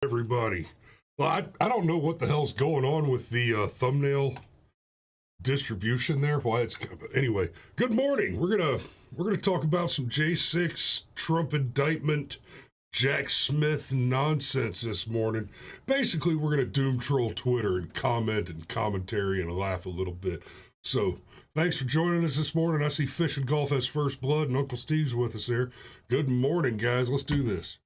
Everybody. Well, I don't know what the hell's going on with the thumbnail distribution there. Why it's anyway. Good morning. We're gonna talk about some J6 Trump indictment, Jack Smith nonsense this morning. Basically, we're gonna doom troll Twitter and comment and commentary and laugh a little bit. So thanks for joining us this morning. I see Fish and Golf has first blood, and Uncle Steve's with us here. Good morning, guys. Let's do this.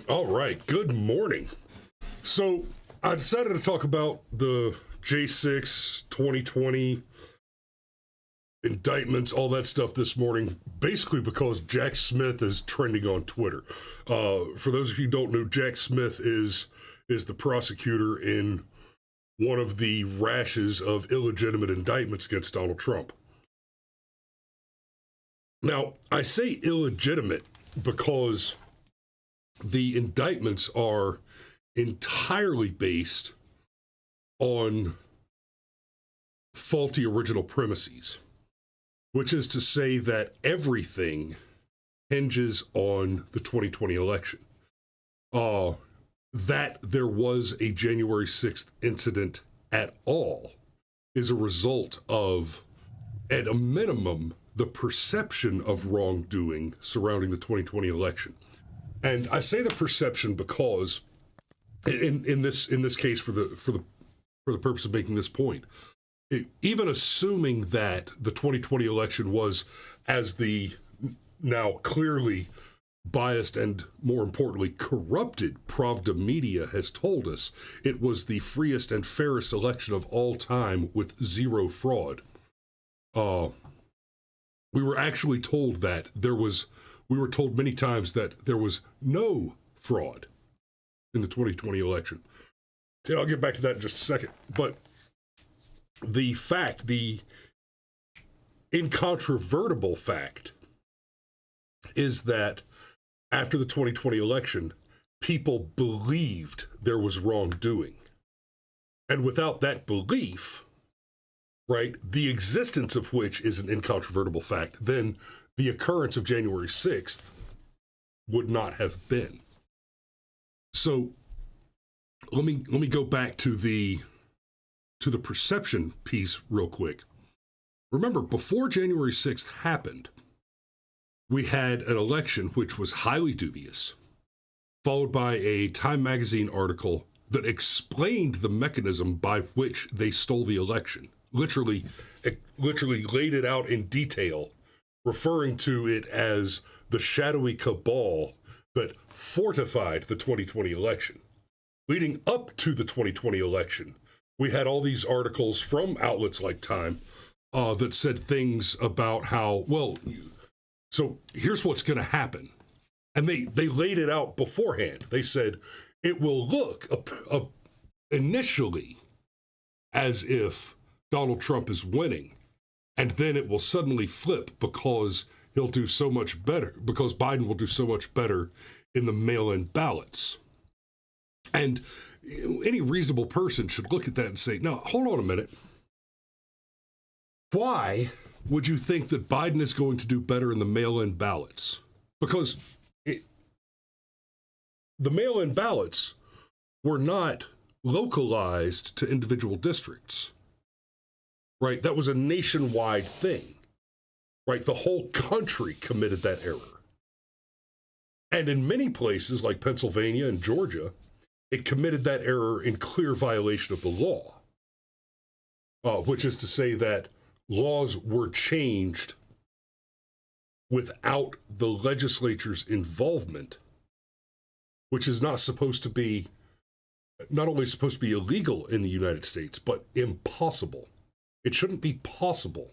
All right, good morning. So I decided to talk about the J6 2020 indictments, all that stuff this morning, basically because Jack Smith is trending on Twitter. For those of you who don't know, Jack Smith is the prosecutor in one of the rashes of illegitimate indictments against Donald Trump. Now, I say illegitimate because the indictments are entirely based on faulty original premises, which is to say that everything hinges on the 2020 election. That there was a January 6th incident at all is a result of, at a minimum, the perception of wrongdoing surrounding the 2020 election. And I say the perception because, in this case, for the purpose of making this point, even assuming that the 2020 election was, as the now clearly biased and, more importantly, corrupted Pravda media has told us, it was the freest and fairest election of all time with zero fraud. We were actually told that we were told many times that there was no fraud in the 2020 election. And I'll get back to that in just a second. But the incontrovertible fact, is that after the 2020 election, people believed there was wrongdoing. And without that belief, right, the existence of which is an incontrovertible fact, then the occurrence of January 6th would not have been. So let me go back to the perception piece real quick. Remember, before January 6th happened, we had an election which was highly dubious, followed by a Time magazine article that explained the mechanism by which they stole the election. Literally laid it out in detail, referring to it as the shadowy cabal that fortified the 2020 election. Leading up to the 2020 election, we had all these articles from outlets like Time that said things about how, well, so here's what's going to happen. And they laid it out beforehand. They said it will look initially as if Donald Trump is winning, and then it will suddenly flip because he'll do so much better, because Biden will do so much better in the mail-in ballots. And any reasonable person should look at that and say, no, hold on a minute. Why would you think that Biden is going to do better in the mail-in ballots? Because the mail-in ballots were not localized to individual districts, right? That was a nationwide thing, right? The whole country committed that error. And in many places like Pennsylvania and Georgia, it committed that error in clear violation of the law, which is to say that laws were changed without the legislature's involvement, which is not only supposed to be illegal in the United States, but impossible. It shouldn't be possible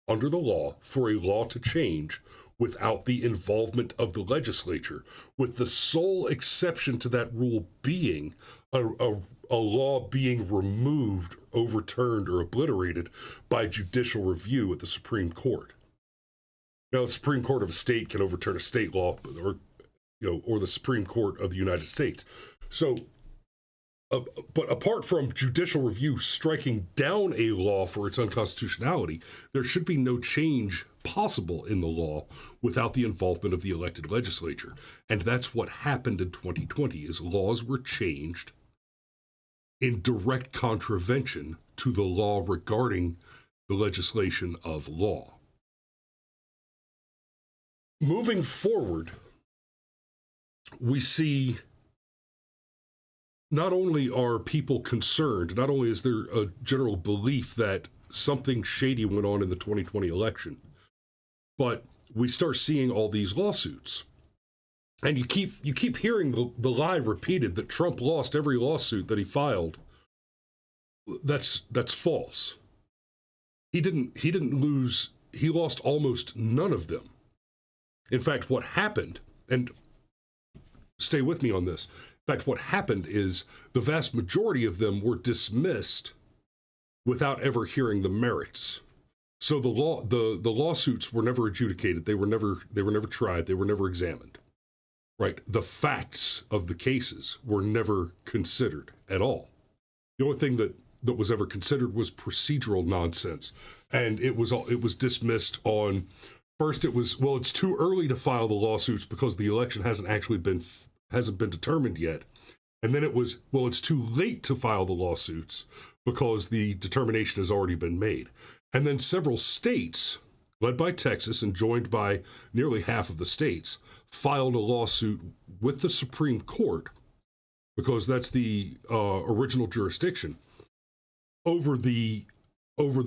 under the law for a law to change without the involvement of the legislature, with the sole exception to that rule being a law being removed, overturned, or obliterated by judicial review at the Supreme Court. Now, the Supreme Court of a state can overturn a state law, or the Supreme Court of the United States. So, but apart from judicial review striking down a law for its unconstitutionality, there should be no change possible in the law without the involvement of the elected legislature. And that's what happened in 2020, is laws were changed in direct contravention to the law regarding the legislation of law. Moving forward, we see not only are people concerned, not only is there a general belief that something shady went on in the 2020 election, but we start seeing all these lawsuits. And you keep hearing the lie repeated that Trump lost every lawsuit that he filed. That's false. He didn't lose, he lost almost none of them. In fact, what happened, and stay with me on this, in fact, what happened is the vast majority of them were dismissed without ever hearing the merits. So the lawsuits were never adjudicated. They were never tried. They were never examined. Right? The facts of the cases were never considered at all. The only thing that was ever considered was procedural nonsense, and it was dismissed on. First, it was, well, it's too early to file the lawsuits because the election hasn't been determined yet. And then it was, well, it's too late to file the lawsuits because the determination has already been made. And then several states, led by Texas and joined by nearly half of the states, filed a lawsuit with the Supreme Court, because that's the original jurisdiction, over the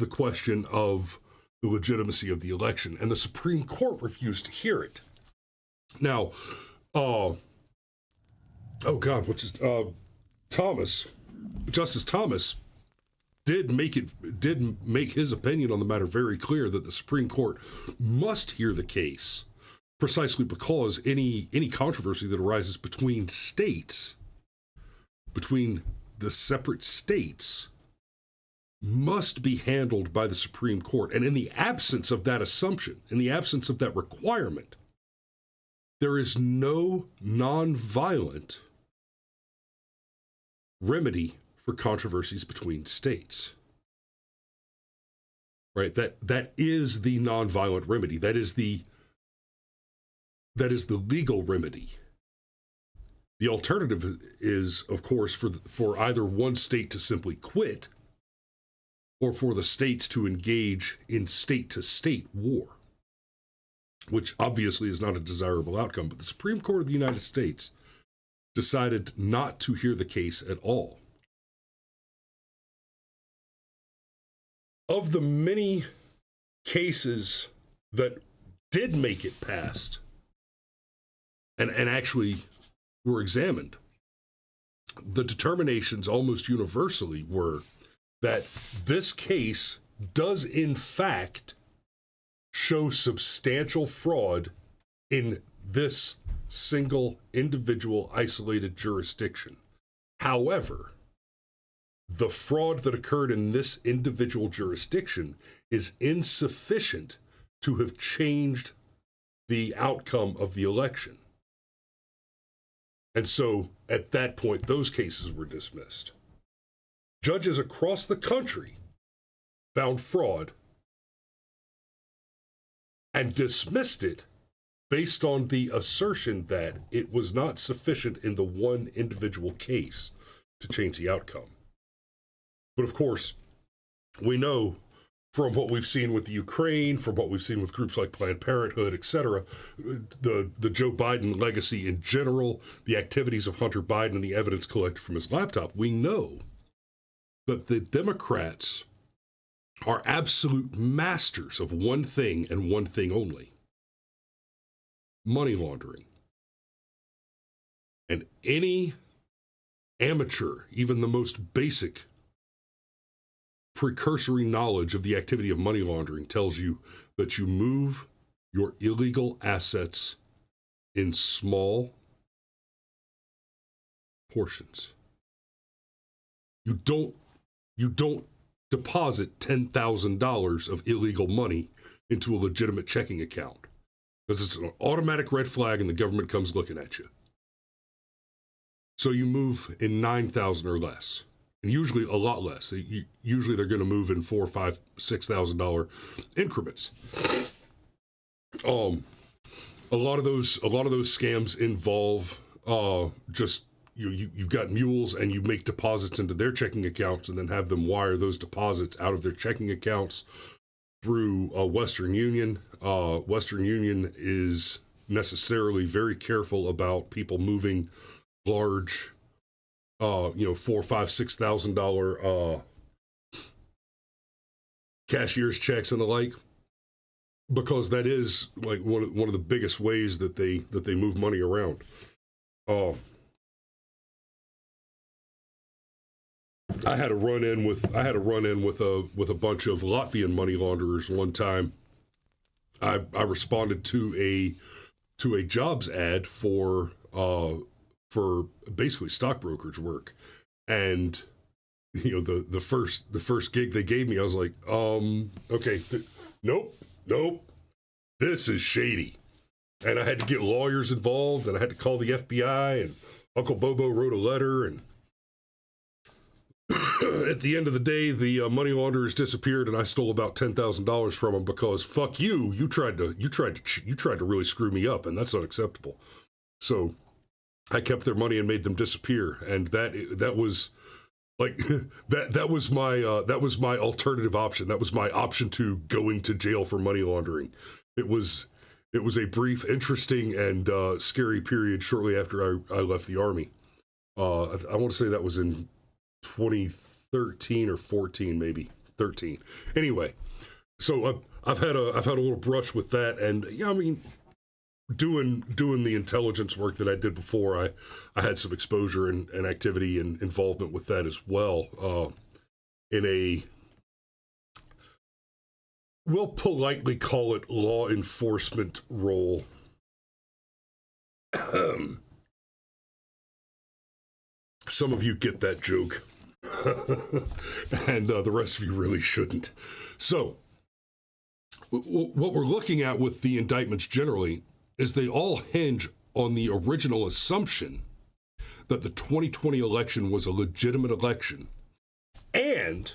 question of the legitimacy of the election, and the Supreme Court refused to hear it. Now, Justice Thomas did make his opinion on the matter very clear, that the Supreme Court must hear the case, precisely because any controversy that arises between states, between the separate states, must be handled by the Supreme Court. And in the absence of that assumption, in the absence of that requirement, there is no nonviolent remedy for controversies between states. Right? That is the nonviolent remedy. That is the legal remedy. The alternative is, of course, for either one state to simply quit, or for the states to engage in state-to-state war, which obviously is not a desirable outcome. But the Supreme Court of the United States decided not to hear the case at all. Of the many cases that did make it past and actually were examined, the determinations almost universally were that this case does in fact show substantial fraud in this single individual isolated jurisdiction. However, the fraud that occurred in this individual jurisdiction is insufficient to have changed the outcome of the election. And so at that point, those cases were dismissed. Judges across the country found fraud and dismissed it based on the assertion that it was not sufficient in the one individual case to change the outcome. But of course, we know from what we've seen with Ukraine, from what we've seen with groups like Planned Parenthood, etc., the Joe Biden legacy in general, the activities of Hunter Biden and the evidence collected from his laptop, we know that the Democrats are absolute masters of one thing and one thing only: money laundering. And any amateur, even the most basic precursory knowledge of the activity of money laundering tells you that you move your illegal assets in small portions. You don't deposit $10,000 of illegal money into a legitimate checking account, because it's an automatic red flag and the government comes looking at you. So you move in 9,000 or less, and usually a lot less. Usually they're going to move in $4,000, $5,000, $6,000 increments. A lot of those scams involve just you've got mules and you make deposits into their checking accounts and then have them wire those deposits out of their checking accounts through Western Union. Western Union is necessarily very careful about people moving large, $4,000, $5,000, $6,000 cashier's checks and the like, because that is like one of the biggest ways that they move money around. I had a run in with a bunch of Latvian money launderers one time. I responded to a jobs ad for basically stockbrokerage work, and the first gig they gave me, I was like, okay, nope, this is shady, and I had to get lawyers involved, and I had to call the FBI, and Uncle Bobo wrote a letter, and at the end of the day, the money launderers disappeared, and I stole about $10,000 from them because fuck you. You tried to really screw me up, and that's unacceptable. So I kept their money and made them disappear, and that was like that was my alternative option. That was my option to going to jail for money laundering. It was a brief, interesting, and scary period shortly after I left the Army. I want to say that was in 2013 or 14, maybe 13. Anyway, so I've had a little brush with that, and yeah, I mean, doing the intelligence work that I did before, I had some exposure and activity and involvement with that as well. We'll politely call it law enforcement role. Some of you get that joke. And the rest of you really shouldn't. So, what we're looking at with the indictments generally is they all hinge on the original assumption that the 2020 election was a legitimate election. And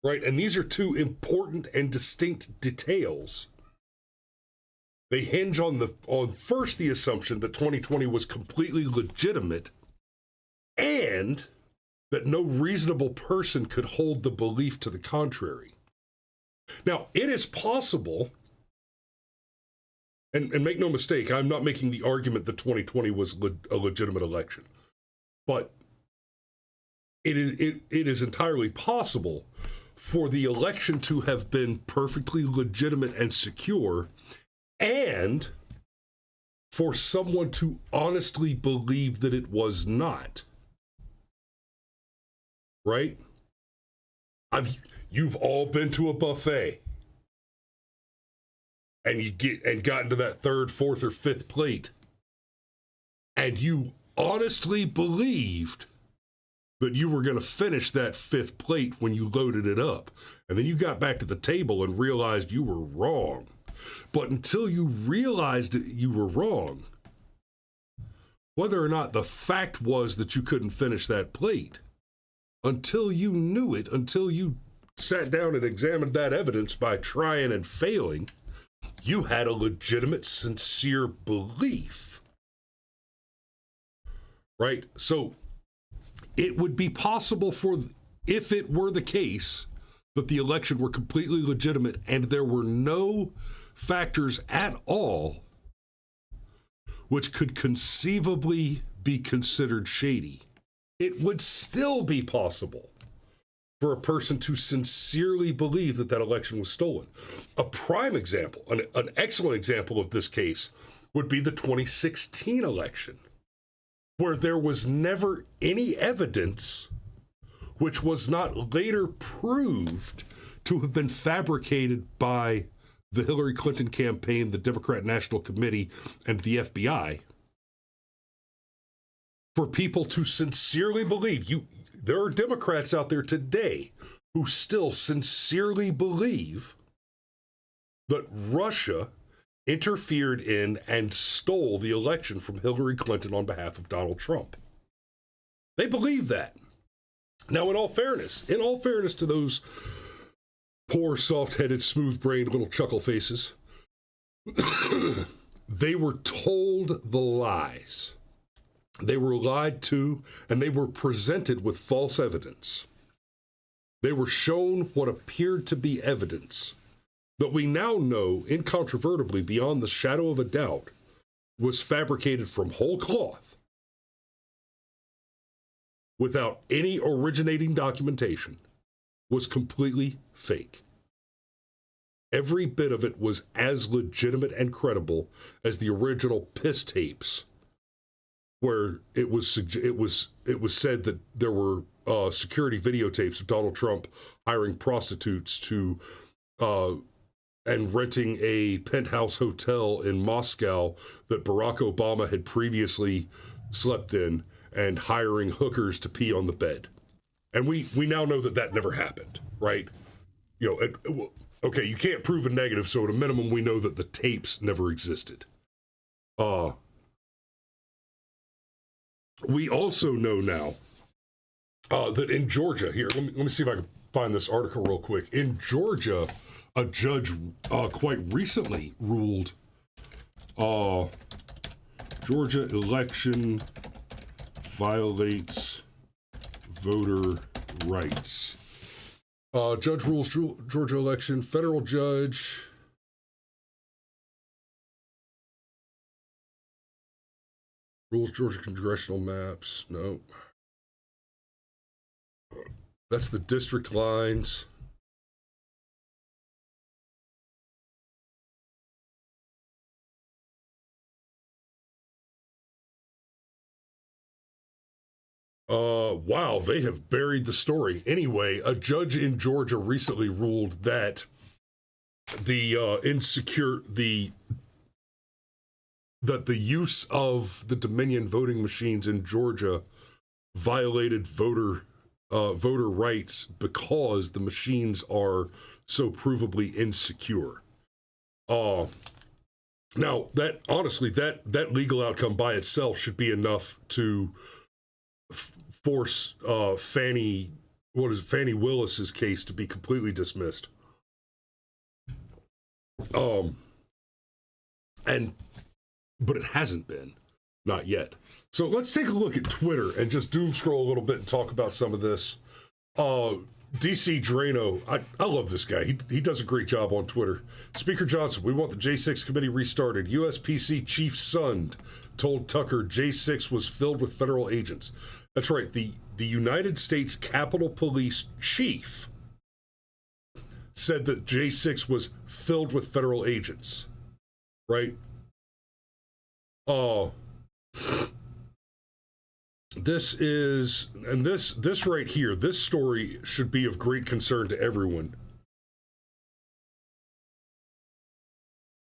these are two important and distinct details. They hinge on first the assumption that 2020 was completely legitimate, and that no reasonable person could hold the belief to the contrary. Now, it is possible, and make no mistake, I'm not making the argument that 2020 was a legitimate election, but it is entirely possible for the election to have been perfectly legitimate and secure, and for someone to honestly believe that it was not. Right? You've all been to a buffet, and you gotten to that third, fourth, or fifth plate, and you honestly believed that you were going to finish that fifth plate when you loaded it up, and then you got back to the table and realized you were wrong. But until you realized that you were wrong, whether or not the fact was that you couldn't finish that plate. Until you knew it, until you sat down and examined that evidence by trying and failing, you had a legitimate, sincere belief. Right? So it would be possible if it were the case that the election were completely legitimate and there were no factors at all which could conceivably be considered shady, it would still be possible for a person to sincerely believe that that election was stolen. A prime example, an excellent example of this case would be the 2016 election, where there was never any evidence which was not later proved to have been fabricated by the Hillary Clinton campaign, the Democrat National Committee, and the FBI, for people to sincerely believe. There are Democrats out there today who still sincerely believe that Russia interfered in and stole the election from Hillary Clinton on behalf of Donald Trump. They believe that. Now, in all fairness to those poor, soft-headed, smooth-brained little chuckle faces, they were told the lies. They were lied to, and they were presented with false evidence. They were shown what appeared to be evidence that we now know incontrovertibly, beyond the shadow of a doubt, was fabricated from whole cloth, without any originating documentation, was completely fake. Every bit of it was as legitimate and credible as the original piss tapes, where it was said that there were security videotapes of Donald Trump hiring prostitutes to and renting a penthouse hotel in Moscow that Barack Obama had previously slept in, and hiring hookers to pee on the bed. And we now know that never happened, right? Okay, you can't prove a negative, so at a minimum, we know that the tapes never existed. We also know now that in Georgia, here, let me see if I can find this article real quick. In Georgia, a judge quite recently ruled Georgia election violates voter rights. Judge rules Georgia election, federal judge. Rules Georgia congressional maps. No. That's the district lines. Wow, they have buried the story. Anyway, a judge in Georgia recently ruled that the use of the Dominion voting machines in Georgia violated voter rights because the machines are so provably insecure. Now, that honestly, that legal outcome by itself should be enough to force Fannie Willis's case to be completely dismissed. But it hasn't been, not yet. So let's take a look at Twitter and just doom scroll a little bit and talk about some of this. DC Drano, I love this guy. He does a great job on Twitter. Speaker Johnson, we want the J6 committee restarted. USPC Chief Sund told Tucker J6 was filled with federal agents. That's right. The United States Capitol Police Chief said that J6 was filled with federal agents. Right? This right here, this story should be of great concern to everyone.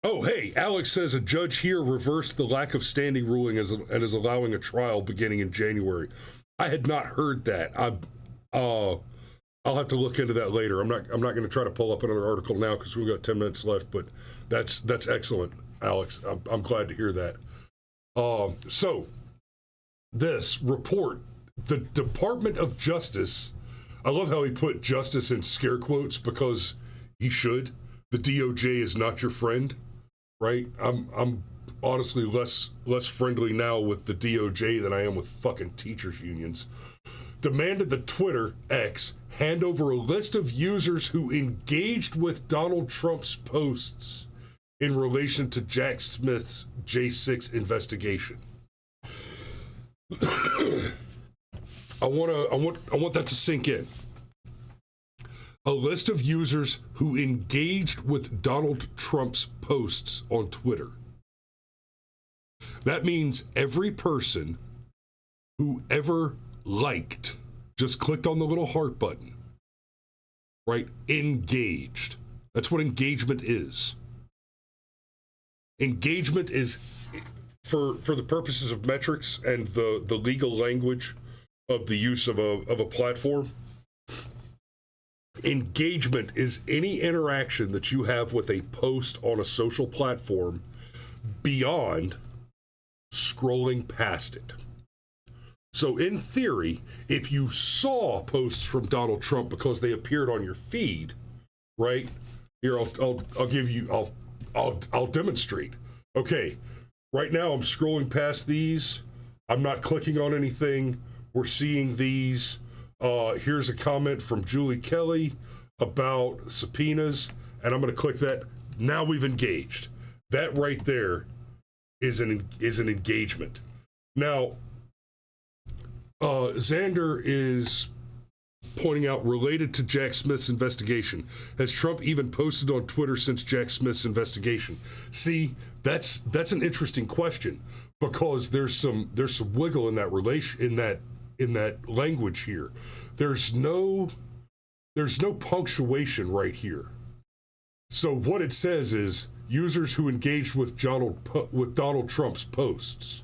Oh, hey, Alex says a judge here reversed the lack of standing ruling and is allowing a trial beginning in January. I had not heard that. I'll have to look into that later. I'm not going to try to pull up another article now because we've got 10 minutes left, but that's excellent, Alex. I'm glad to hear that. So this report, the Department of Justice, I love how he put justice in scare quotes because he should. The DOJ is not your friend, right? I'm honestly less friendly now with the DOJ than I am with fucking teachers unions. Demanded that Twitter, X, hand over a list of users who engaged with Donald Trump's posts in relation to Jack Smith's J6 investigation. I want that to sink in. A list of users who engaged with Donald Trump's posts on Twitter. That means every person who ever liked, just clicked on the little heart button, right? Engaged. That's what engagement is. Engagement is, for the purposes of metrics and the legal language of the use of a platform, engagement is any interaction that you have with a post on a social platform beyond scrolling past it. So in theory, if you saw posts from Donald Trump because they appeared on your feed, right? Here, I'll give you, I'll demonstrate. Okay, right now I'm scrolling past these. I'm not clicking on anything. We're seeing these. Here's a comment from Julie Kelly about subpoenas, and I'm going to click that. Now we've engaged. That right there is an engagement. Now, Xander is pointing out, related to Jack Smith's investigation, has Trump even posted on Twitter since Jack Smith's investigation? See, that's an interesting question, because there's some wiggle in that in that language here. There's no punctuation right here. So what it says is users who engaged with Donald Trump's posts.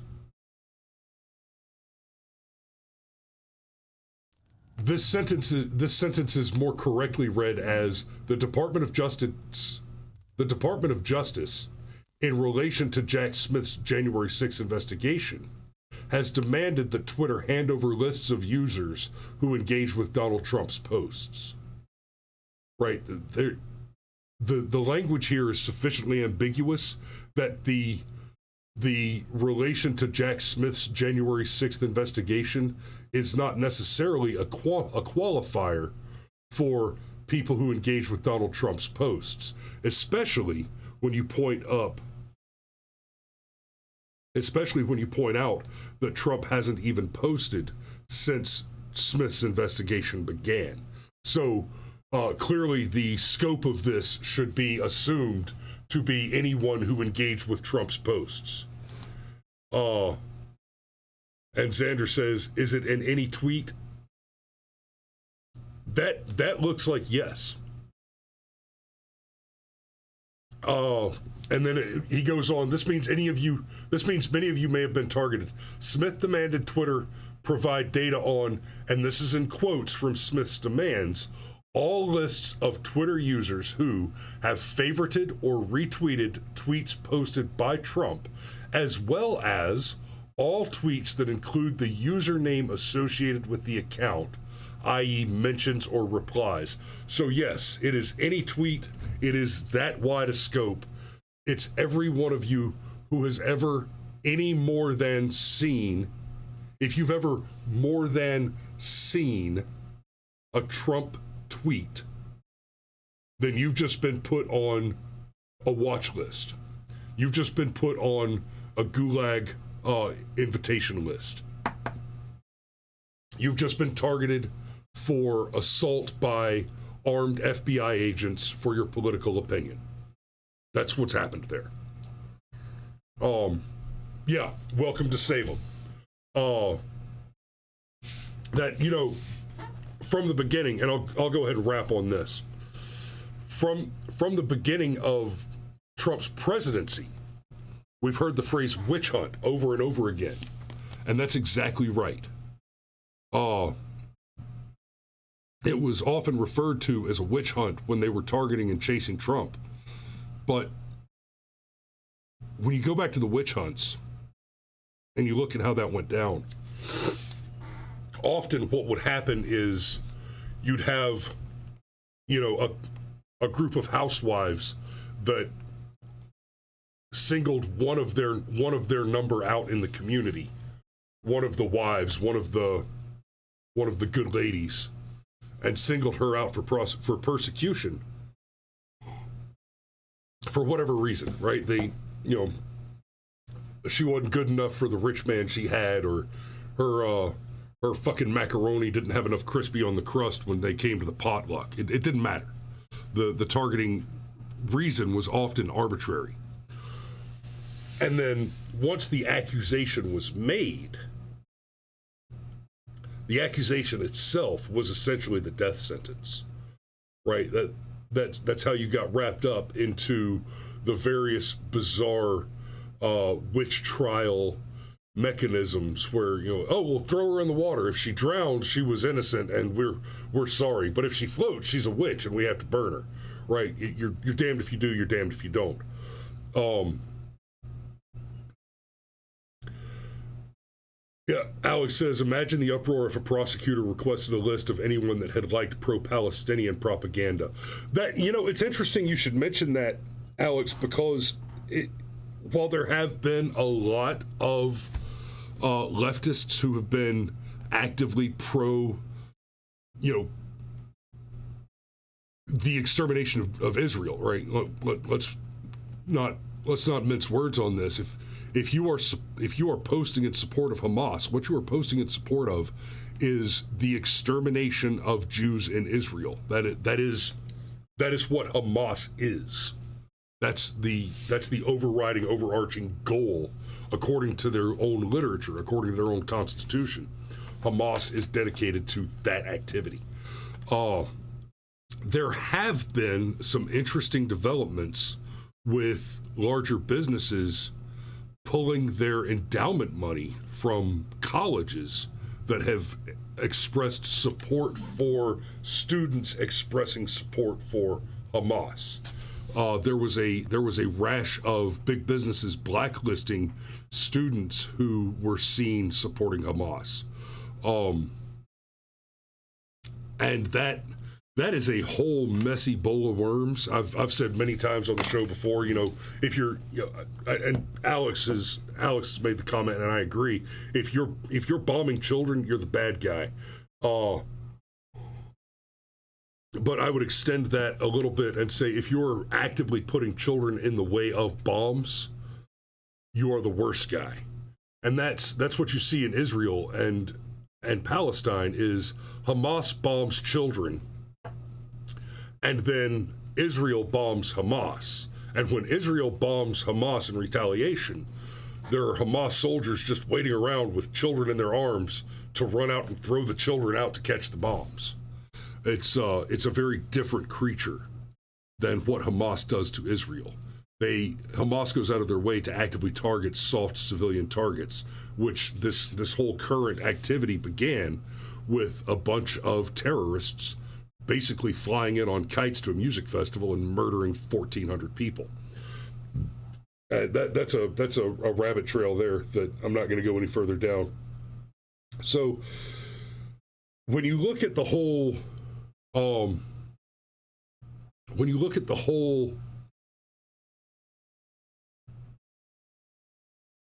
This sentence is more correctly read as the Department of Justice, in relation to Jack Smith's January 6th investigation, has demanded that Twitter hand over lists of users who engage with Donald Trump's posts. Right. The language here is sufficiently ambiguous that the relation to Jack Smith's January 6th investigation is not necessarily a qualifier for people who engage with Donald Trump's posts, especially when you point out that Trump hasn't even posted since Smith's investigation began. So clearly the scope of this should be assumed to be anyone who engaged with Trump's posts. And Xander says, is it in any tweet? That looks like yes. And then he goes on, this means many of you may have been targeted. Smith demanded Twitter provide data on, and this is in quotes from Smith's demands, all lists of Twitter users who have favorited or retweeted tweets posted by Trump, as well as all tweets that include the username associated with the account, i.e. mentions or replies. So yes, it is any tweet. It is that wide a scope. It's every one of you who has ever any more than seen, if you've ever more than seen a Trump tweet, then you've just been put on a watch list. You've just been put on a gulag invitation list. You've just been targeted for assault by armed FBI agents for your political opinion. That's what's happened there. Yeah, welcome to Salem. That, you know, from the beginning, and I'll go ahead and wrap on this. From the beginning of Trump's presidency, we've heard the phrase witch hunt over and over again. And that's exactly right. It was often referred to as a witch hunt when they were targeting and chasing Trump. But when you go back to the witch hunts and you look at how that went down, often what would happen is you'd have, a group of housewives that singled one of their number out in the community, one of the wives, one of the good ladies, and singled her out for persecution for whatever reason, right? She wasn't good enough for the rich man she had, or her fucking macaroni didn't have enough crispy on the crust when they came to the potluck. It didn't matter. The targeting reason was often arbitrary. And then once the accusation was made, the accusation itself was essentially the death sentence, right? That's how you got wrapped up into the various bizarre witch trial mechanisms where, we'll throw her in the water. If she drowned, she was innocent and we're sorry. But if she floats, she's a witch and we have to burn her, right? You're damned if you do, you're damned if you don't. Yeah, Alex says, imagine the uproar if a prosecutor requested a list of anyone that had liked pro-Palestinian propaganda. That, it's interesting you should mention that, Alex, because while there have been a lot of leftists who have been actively pro, the extermination of Israel, right? Let's not mince words on this. If you are posting in support of Hamas, what you are posting in support of is the extermination of Jews in Israel. That is what Hamas is. That's the overarching goal, according to their own literature, according to their own constitution. Hamas is dedicated to that activity. There have been some interesting developments with larger businesses pulling their endowment money from colleges that have expressed support for students expressing support for Hamas. There was a rash of big businesses blacklisting students who were seen supporting Hamas, and that is a whole messy bowl of worms. I've said many times on the show before, if you're, and Alex has made the comment, and I agree. If you're bombing children, you're the bad guy. But I would extend that a little bit and say, if you're actively putting children in the way of bombs, you are the worst guy. And that's what you see in Israel and Palestine is Hamas bombs children. And then Israel bombs Hamas. And when Israel bombs Hamas in retaliation, there are Hamas soldiers just waiting around with children in their arms to run out and throw the children out to catch the bombs. It's a very different creature than what Hamas does to Israel. Hamas goes out of their way to actively target soft civilian targets, which this whole current activity began with a bunch of terrorists basically flying in on kites to a music festival and murdering 1,400 people. That's a rabbit trail there that I'm not going to go any further down. So when you look at the whole,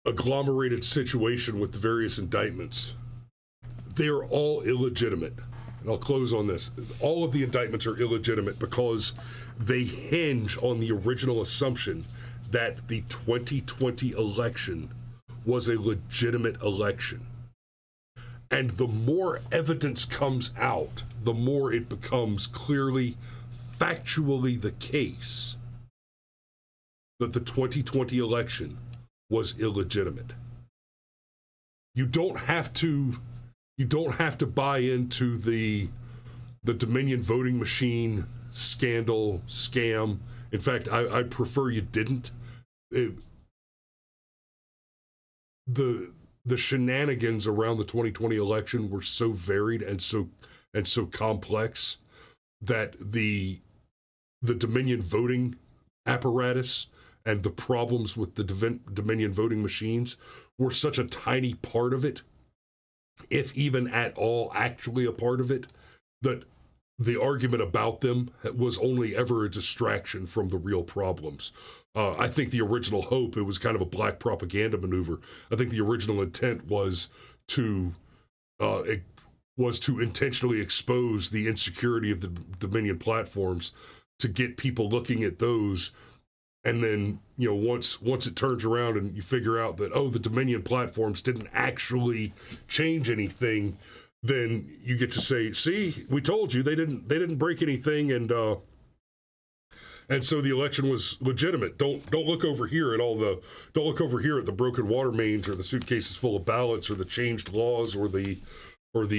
agglomerated situation with the various indictments, they are all illegitimate. And I'll close on this. All of the indictments are illegitimate because they hinge on the original assumption that the 2020 election was a legitimate election. And the more evidence comes out, the more it becomes clearly, factually the case that the 2020 election was illegitimate. You don't have to buy into the Dominion voting machine scandal, scam. In fact, I'd prefer you didn't. The shenanigans around the 2020 election were so varied and so complex that the Dominion voting apparatus and the problems with the Dominion voting machines were such a tiny part of it if even at all actually a part of it, that the argument about them was only ever a distraction from the real problems. I think the original hope, it was kind of a black propaganda maneuver. I think the original intent was to intentionally expose the insecurity of the Dominion platforms, to get people looking at those. And then, once it turns around and you figure out that, the Dominion platforms didn't actually change anything, then you get to say, see, we told you they didn't break anything, and so the election was legitimate. Don't look over here at the broken water mains, or the suitcases full of ballots, or the changed laws, or the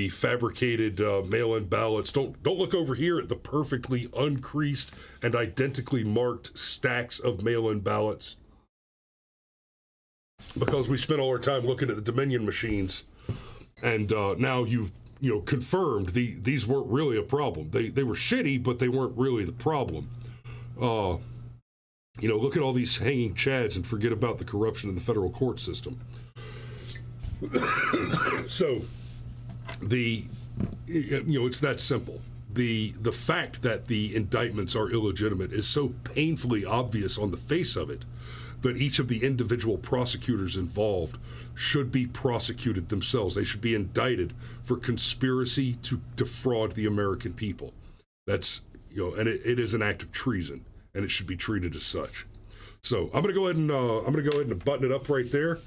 fabricated mail-in ballots. Don't look over here at the perfectly uncreased and identically marked stacks of mail-in ballots, because we spent all our time looking at the Dominion machines, and now you've confirmed these weren't really a problem. They were shitty, but they weren't really the problem. Look at all these hanging chads and forget about the corruption in the federal court system. So it's that simple. The fact that the indictments are illegitimate is so painfully obvious on the face of it that each of the individual prosecutors involved should be prosecuted themselves. They should be indicted for conspiracy to defraud the American people. That's, and it is an act of treason, and it should be treated as such. So I'm gonna go ahead and button it up right there.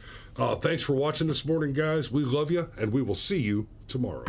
Thanks for watching this morning, guys. We love you, and we will see you tomorrow.